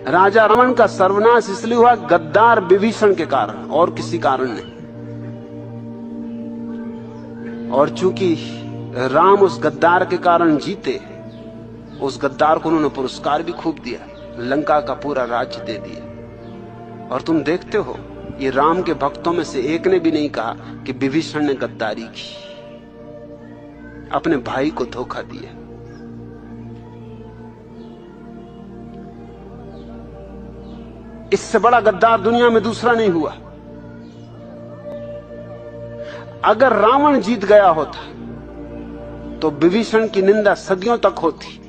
राजा रावण का सर्वनाश इसलिए हुआ गद्दार विभीषण के कारण, और किसी कारण नहीं। और चूंकि राम उस गद्दार के कारण जीते, उस गद्दार को उन्होंने पुरस्कार भी खूब दिया, लंका का पूरा राज्य दे दिया। और तुम देखते हो, ये राम के भक्तों में से एक ने भी नहीं कहा कि विभीषण ने गद्दारी की, अपने भाई को धोखा दिया। इससे बड़ा गद्दार दुनिया में दूसरा नहीं हुआ। अगर रावण जीत गया होता तो विभीषण की निंदा सदियों तक होती,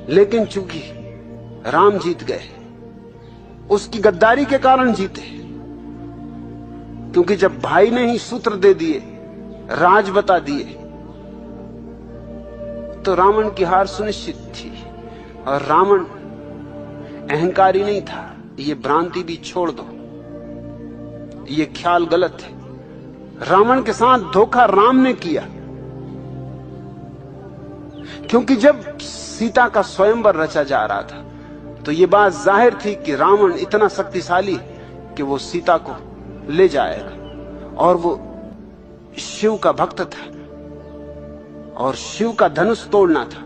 लेकिन चूंकि राम जीत गए, उसकी गद्दारी के कारण जीते। क्योंकि जब भाई ने ही सूत्र दे दिए, राज बता दिए, तो रावण की हार सुनिश्चित थी। और रावण अहंकारी नहीं था, ये भ्रांति भी छोड़ दो, ये ख्याल गलत है। रावण के साथ धोखा राम ने किया, क्योंकि जब सीता का स्वयंवर रचा जा रहा था तो ये बात जाहिर थी कि रावण इतना शक्तिशाली कि वो सीता को ले जाएगा, और वो शिव का भक्त था और शिव का धनुष तोड़ना था,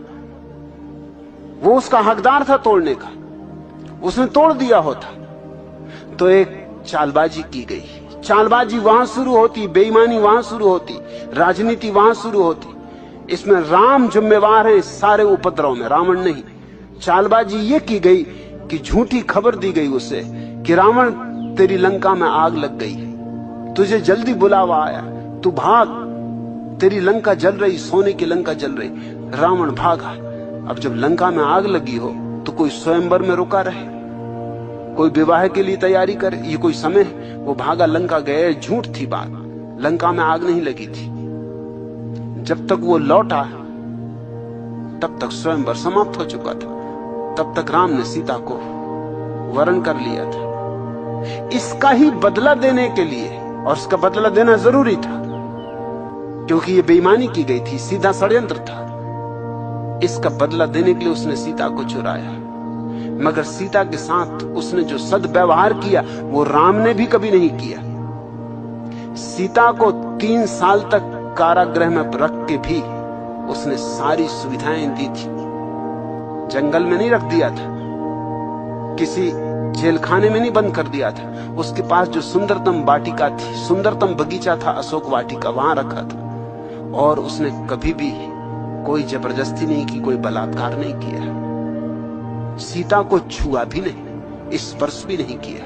वो उसका हकदार था तोड़ने का। उसने तोड़ दिया होता तो एक चालबाजी की गई। चालबाजी वहां शुरू होती, बेईमानी वहां शुरू होती, राजनीति वहां शुरू होती। इसमें राम जिम्मेवार है इस सारे उपद्रव में, रावण नहीं। चालबाजी ये की गई कि झूठी खबर दी गई उसे कि रावण तेरी लंका में आग लग गई, तुझे जल्दी बुलावा आया, तू भाग, तेरी लंका जल रही, सोने की लंका जल रही। रावण भागा। अब जब लंका में आग लगी हो तो कोई स्वयंवर में रुका रहे, कोई विवाह के लिए तैयारी करे, ये कोई समय है? वो भागा, लंका गए। झूठ थी बात, लंका में आग नहीं लगी थी। जब तक वो लौटा तब तक स्वयंवर समाप्त हो चुका था, तब तक राम ने सीता को वरण कर लिया था। इसका ही बदला देने के लिए, और इसका बदला देना जरूरी था क्योंकि ये बेईमानी की गई थी, सीधा षड्यंत्र था। इसका बदला देने के लिए उसने सीता को चुराया, मगर सीता के साथ उसने जो सद्व्यवहार किया वो राम ने भी कभी नहीं किया। सीता को 3 साल तक कारागृह में रख के भी उसने सारी सुविधाएं दी थी। जंगल में नहीं रख दिया था, किसी जेल खाने में नहीं बंद कर दिया था। उसके पास जो सुंदरतम वाटिका थी, सुंदरतम बगीचा था अशोक वाटिका, वहां रखा था। और उसने कभी भी कोई जबरदस्ती नहीं की, कोई बलात्कार नहीं किया, सीता को छुआ भी नहीं, स्पर्श भी नहीं किया।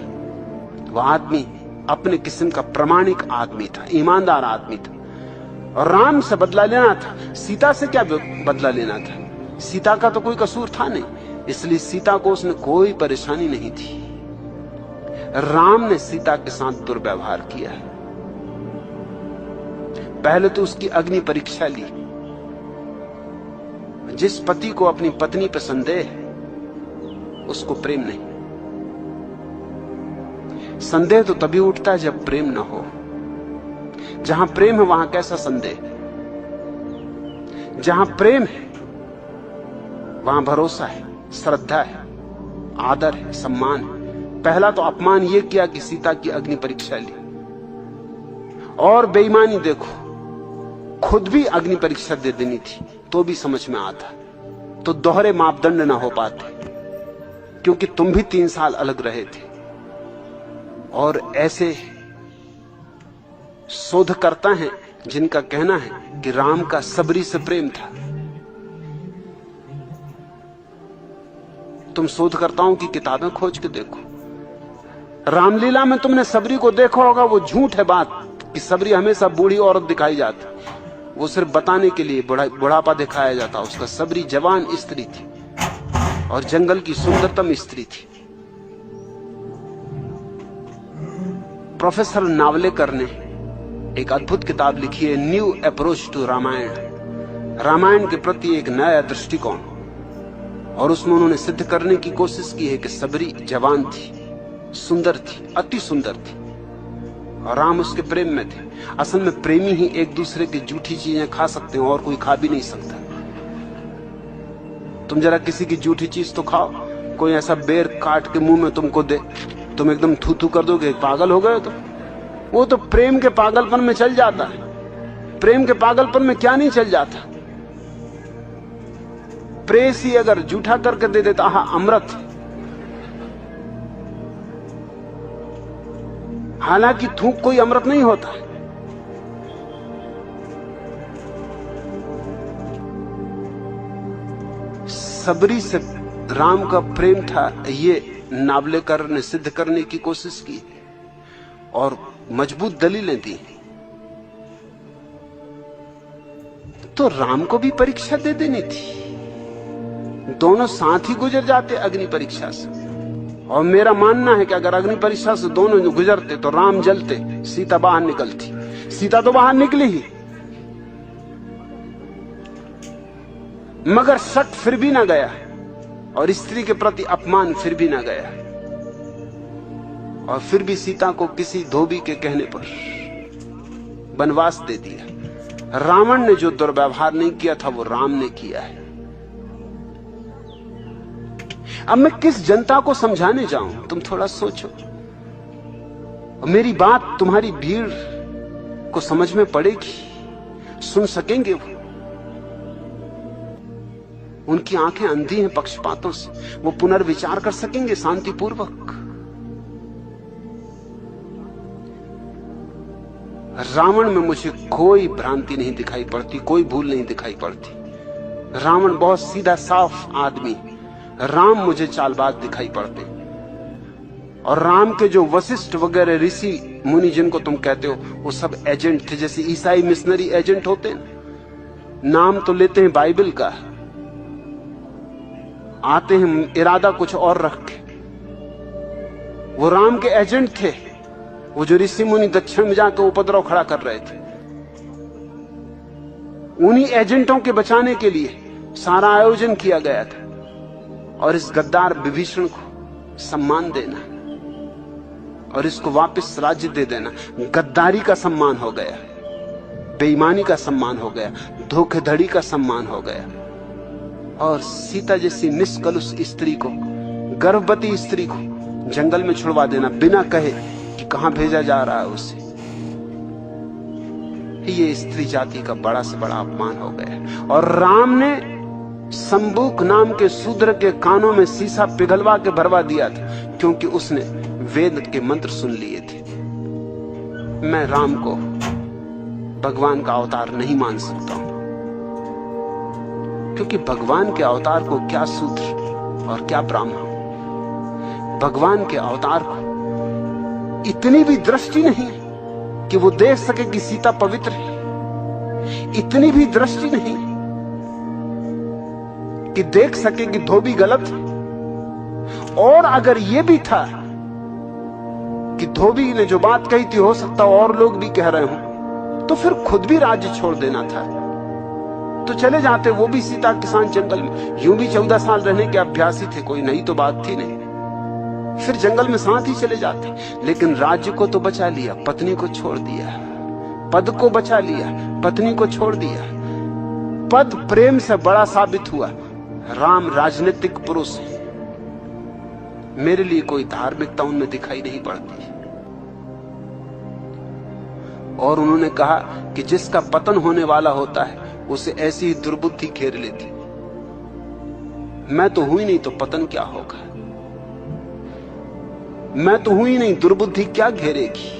वह आदमी अपने किस्म का प्रामाणिक आदमी था, ईमानदार आदमी था। और राम से बदला लेना था, सीता से क्या बदला लेना था? सीता का तो कोई कसूर था नहीं, इसलिए सीता को उसने कोई परेशानी नहीं थी। राम ने सीता के साथ दुर्व्यवहार किया। पहले तो उसकी अग्नि परीक्षा ली। जिस पति को अपनी पत्नी पर संदेह, उसको प्रेम नहीं। संदेह तो तभी उठता है जब प्रेम ना हो। जहां प्रेम है वहां कैसा संदेह? जहां प्रेम है वहां भरोसा है, श्रद्धा है, आदर है, सम्मान है। पहला तो अपमान यह किया कि सीता की अग्नि परीक्षा ली। और बेईमानी देखो, खुद भी अग्नि परीक्षा दे देनी थी तो भी समझ में आता, तो दोहरे मापदंड ना हो पाते, क्योंकि तुम भी 3 साल अलग रहे थे। और ऐसे शोधकर्ता हैं जिनका कहना है कि राम का सबरी से प्रेम था। तुम शोधकर्ताओं की किताबें खोज के देखो, रामलीला में तुमने सबरी को देखा होगा। वो झूठ है बात कि सबरी हमेशा बूढ़ी औरत दिखाई जाती, वो सिर्फ बताने के लिए बुढ़ापा दिखाया जाता उसका। सबरी जवान स्त्री थी और जंगल की सुंदरतम स्त्री थी। प्रोफेसर नावलेकर ने एक अद्भुत किताब लिखी है, new approach to Ramayana, Ramayana के प्रति एक नया दृष्टिकोण। और उसमें उन्होंने सिद्ध करने की कोशिश की है कि सबरी जवान थी, सुंदर थी, अति सुंदर थी, और राम उसके प्रेम में थे। असल में प्रेमी ही एक दूसरे की झूठी चीजें खा सकते हैं, और कोई खा भी नहीं सकता। तुम जरा किसी की झूठी चीज तो खाओ, कोई ऐसा बेर काट के मुंह में तुमको दे, तुम एकदम थू थू कर दोगे, पागल हो गए तो। वो तो प्रेम के पागलपन में चल जाता है। प्रेम के पागलपन में क्या नहीं चल जाता। प्रेयसी अगर जूठा करके दे देता, आहा अमृत। हालांकि थूक कोई अमृत नहीं होता। सबरी से राम का प्रेम था, ये नावलेकर ने सिद्ध करने की कोशिश की और मजबूत दलीलें दी। तो राम को भी परीक्षा दे देनी थी। दोनों साथ ही गुजर जाते अग्नि परीक्षा से। और मेरा मानना है कि अगर अग्नि परीक्षा से दोनों गुजरते तो राम जलते, सीता बाहर निकलती। सीता तो बाहर निकली ही, मगर शक फिर भी ना गया और स्त्री के प्रति अपमान फिर भी ना गया। और फिर भी सीता को किसी धोबी के कहने पर वनवास दे दिया। रावण ने जो दुर्व्यवहार नहीं किया था वो राम ने किया है। अब मैं किस जनता को समझाने जाऊं, तुम थोड़ा सोचो। मेरी बात तुम्हारी भीड़ को समझ में पड़ेगी, सुन सकेंगे वो। उनकी आंखें अंधी हैं पक्षपातों से, वो पुनर्विचार कर सकेंगे शांतिपूर्वक। रावण में मुझे कोई भ्रांति नहीं दिखाई पड़ती, कोई भूल नहीं दिखाई पड़ती। रावण बहुत सीधा साफ आदमी। राम मुझे चालबाज दिखाई पड़ते। और राम के जो वशिष्ठ वगैरह ऋषि मुनि जिनको तुम कहते हो, वो सब एजेंट थे, जैसे ईसाई मिशनरी एजेंट होते हैं। नाम तो लेते हैं बाइबल का, आते हैं इरादा कुछ और रख के। वो राम के एजेंट थे, वो जो ऋषि मुनि दक्षिण में जाकर उपद्रव खड़ा कर रहे थे। उन्हीं एजेंटों के बचाने के लिए सारा आयोजन किया गया था। और इस गद्दार विभीषण को सम्मान देना और इसको वापस राज्य दे देना, गद्दारी का सम्मान हो गया, बेईमानी का सम्मान हो गया, धोखेधड़ी का सम्मान हो गया। और सीता जैसी निष्कलुष स्त्री को, गर्भवती स्त्री को जंगल में छुड़वा देना बिना कहे कि कहां भेजा जा रहा है उसे, ये स्त्री जाति का बड़ा से बड़ा अपमान हो गया। और राम ने संबुक नाम के शूद्र के कानों में शीशा पिघलवा के भरवा दिया था, क्योंकि उसने वेद के मंत्र सुन लिए थे। मैं राम को भगवान का अवतार नहीं मान सकता हूं, क्योंकि भगवान के अवतार को क्या शूद्र और क्या ब्राह्मण। भगवान के अवतार को इतनी भी दृष्टि नहीं कि वो देख सके कि सीता पवित्र है, इतनी भी दृष्टि नहीं कि देख सके कि धोबी गलत है। और अगर यह भी था कि धोबी ने जो बात कही थी हो सकता और लोग भी कह रहे हो, तो फिर खुद भी राज्य छोड़ देना था, तो चले जाते वो भी सीता के साथ जंगल में। यूं भी 14 साल रहने के अभ्यासी थे, कोई नई तो बात थी नहीं, फिर जंगल में साथ ही चले जाते। लेकिन राज्य को तो बचा लिया, पत्नी को छोड़ दिया। पद को बचा लिया, पत्नी को छोड़ दिया। पद प्रेम से बड़ा साबित हुआ। राम राजनीतिक पुरुष है, मेरे लिए कोई धार्मिकता उनमें दिखाई नहीं पड़ती। और उन्होंने कहा कि जिसका पतन होने वाला होता है उसे ऐसी ही दुर्बुद्धि घेर लेती। मैं तो हुई नहीं तो पतन क्या होगा, मैं तो हुई नहीं, दुर्बुद्धि क्या घेरेगी।